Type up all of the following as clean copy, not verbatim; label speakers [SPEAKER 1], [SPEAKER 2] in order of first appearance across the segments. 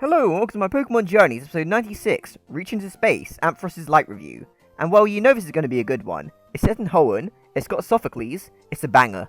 [SPEAKER 1] Hello and welcome to my Pokemon Journeys, episode 96, Reach into Space, Ampharos' Light Review. And well, you know this is going to be a good one. It's set in Hoenn, it's got Sophocles, it's a banger.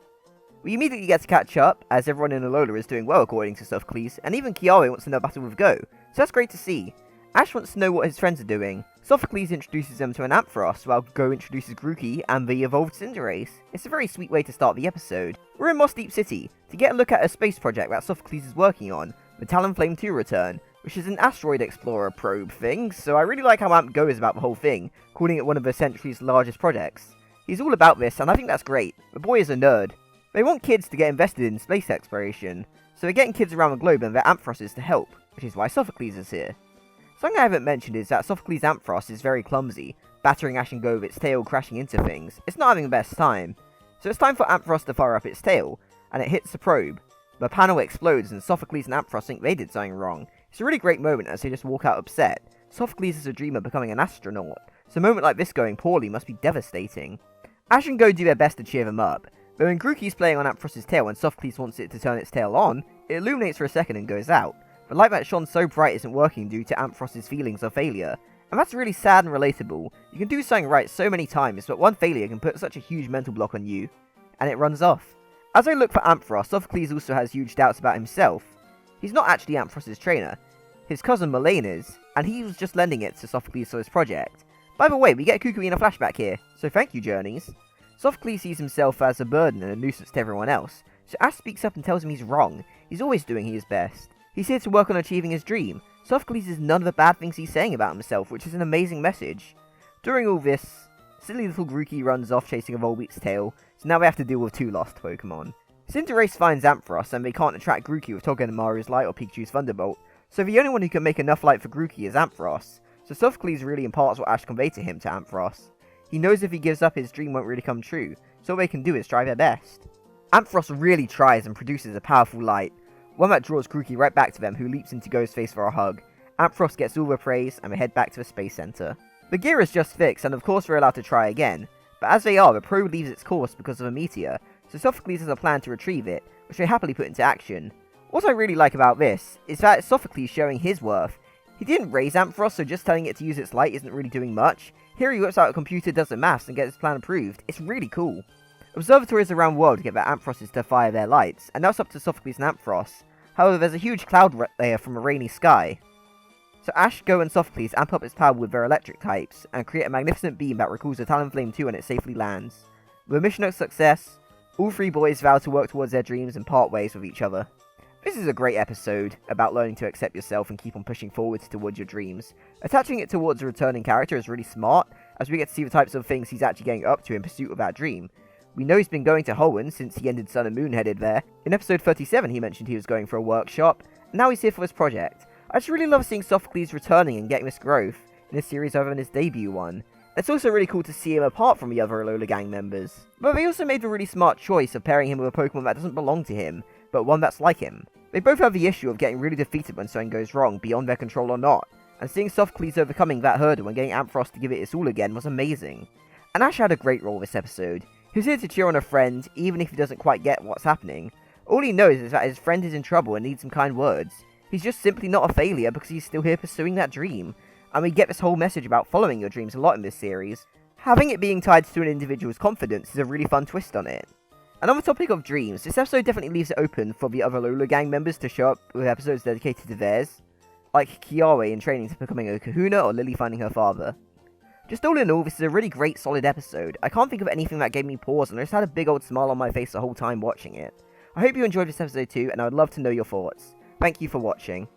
[SPEAKER 1] We immediately get to catch up, as everyone in Alola is doing well according to Sophocles, and even Kiawe wants to know battle with Go, so that's great to see. Ash wants to know what his friends are doing. Sophocles introduces them to an Ampharos, while Go introduces Grookey and the evolved Cinderace. It's a very sweet way to start the episode. We're in Moss Deep City, to get a look at a space project that Sophocles is working on, the Talonflame 2 return, which is an asteroid explorer probe thing, so I really like how Amp Go is about the whole thing, calling it one of the century's largest projects. He's all about this, and I think that's great. The boy is a nerd. They want kids to get invested in space exploration, so they're getting kids around the globe and their Ampharoses to help, which is why Sophocles is here. Something I haven't mentioned is that Sophocles' Ampharos is very clumsy, battering Ash and Go with its tail crashing into things. It's not having the best time. So it's time for Ampharos to fire up its tail, and it hits the probe. The panel explodes and Sophocles and Ampharos think they did something wrong. It's a really great moment as they just walk out upset. Sophocles is a dreamer becoming an astronaut, so a moment like this going poorly must be devastating. Ash and Go do their best to cheer them up, but when Grookey's playing on Ampharos' tail and Sophocles wants it to turn its tail on, it illuminates for a second and goes out. The light that shone so bright isn't working due to Ampharos' feelings of failure, and that's really sad and relatable. You can do something right so many times, but one failure can put such a huge mental block on you, and it runs off. As I look for Ampharos, Sophocles also has huge doubts about himself. He's not actually Ampharos' trainer. His cousin Mullane is, and he was just lending it to Sophocles for his project. By the way, we get Kukui in a flashback here, so thank you, Journeys. Sophocles sees himself as a burden and a nuisance to everyone else, so Ash speaks up and tells him he's wrong. He's always doing his best. He's here to work on achieving his dream. Sophocles is none of the bad things he's saying about himself, which is an amazing message. During all this, silly little Grookey runs off chasing a Volbeat's tail, so now they have to deal with two lost Pokemon. Cinderace finds Ampharos, and they can't attract Grookey with Togedemaru's Light or Pikachu's Thunderbolt, so the only one who can make enough light for Grookey is Ampharos, so Sophocles really imparts what Ash conveyed to him to Ampharos. He knows if he gives up his dream won't really come true, so all they can do is try their best. Ampharos really tries and produces a powerful light, one that draws Grookey right back to them, who leaps into Go's face for a hug. Ampharos gets all the praise, and they head back to the Space Center. The gear is just fixed, and of course they're allowed to try again, but as they are, the probe leaves its course because of a meteor, so Sophocles has a plan to retrieve it, which they happily put into action. What I really like about this is that it's Sophocles showing his worth. He didn't raise Ampharos, so just telling it to use its light isn't really doing much. Here he whips out a computer, does the maths, and gets his plan approved. It's really cool. Observatories around the world get their Ampharoses to fire their lights, and now it's up to Sophocles and Ampharos. However, there's a huge cloud layer from a rainy sky. So Ash, Go, and Sophocles amp up its power with their electric types, and create a magnificent beam that recalls the Talonflame 2 when it safely lands. With a mission of success, all three boys vow to work towards their dreams and part ways with each other. This is a great episode about learning to accept yourself and keep on pushing forwards towards your dreams. Attaching it towards a returning character is really smart, as we get to see the types of things he's actually getting up to in pursuit of that dream. We know he's been going to Hoenn since he ended Sun and Moon headed there. In episode 37 he mentioned he was going for a workshop, and now he's here for his project. I just really love seeing Sophocles returning and getting this growth in this series other than his debut one. It's also really cool to see him apart from the other Alola gang members. But they also made the really smart choice of pairing him with a Pokemon that doesn't belong to him, but one that's like him. They both have the issue of getting really defeated when something goes wrong, beyond their control or not, and seeing Sophocles overcoming that hurdle and getting Ampharos to give it its all again was amazing. And Ash had a great role this episode. He's here to cheer on a friend, even if he doesn't quite get what's happening. All he knows is that his friend is in trouble and needs some kind words. He's just simply not a failure because he's still here pursuing that dream. And we get this whole message about following your dreams a lot in this series. Having it being tied to an individual's confidence is a really fun twist on it. And on the topic of dreams, this episode definitely leaves it open for the other Alola gang members to show up with episodes dedicated to theirs, like Kiawe in training to becoming a Kahuna or Lily finding her father. Just all in all, this is a really great solid episode. I can't think of anything that gave me pause, and I just had a big old smile on my face the whole time watching it. I hope you enjoyed this episode too, and I would love to know your thoughts. Thank you for watching.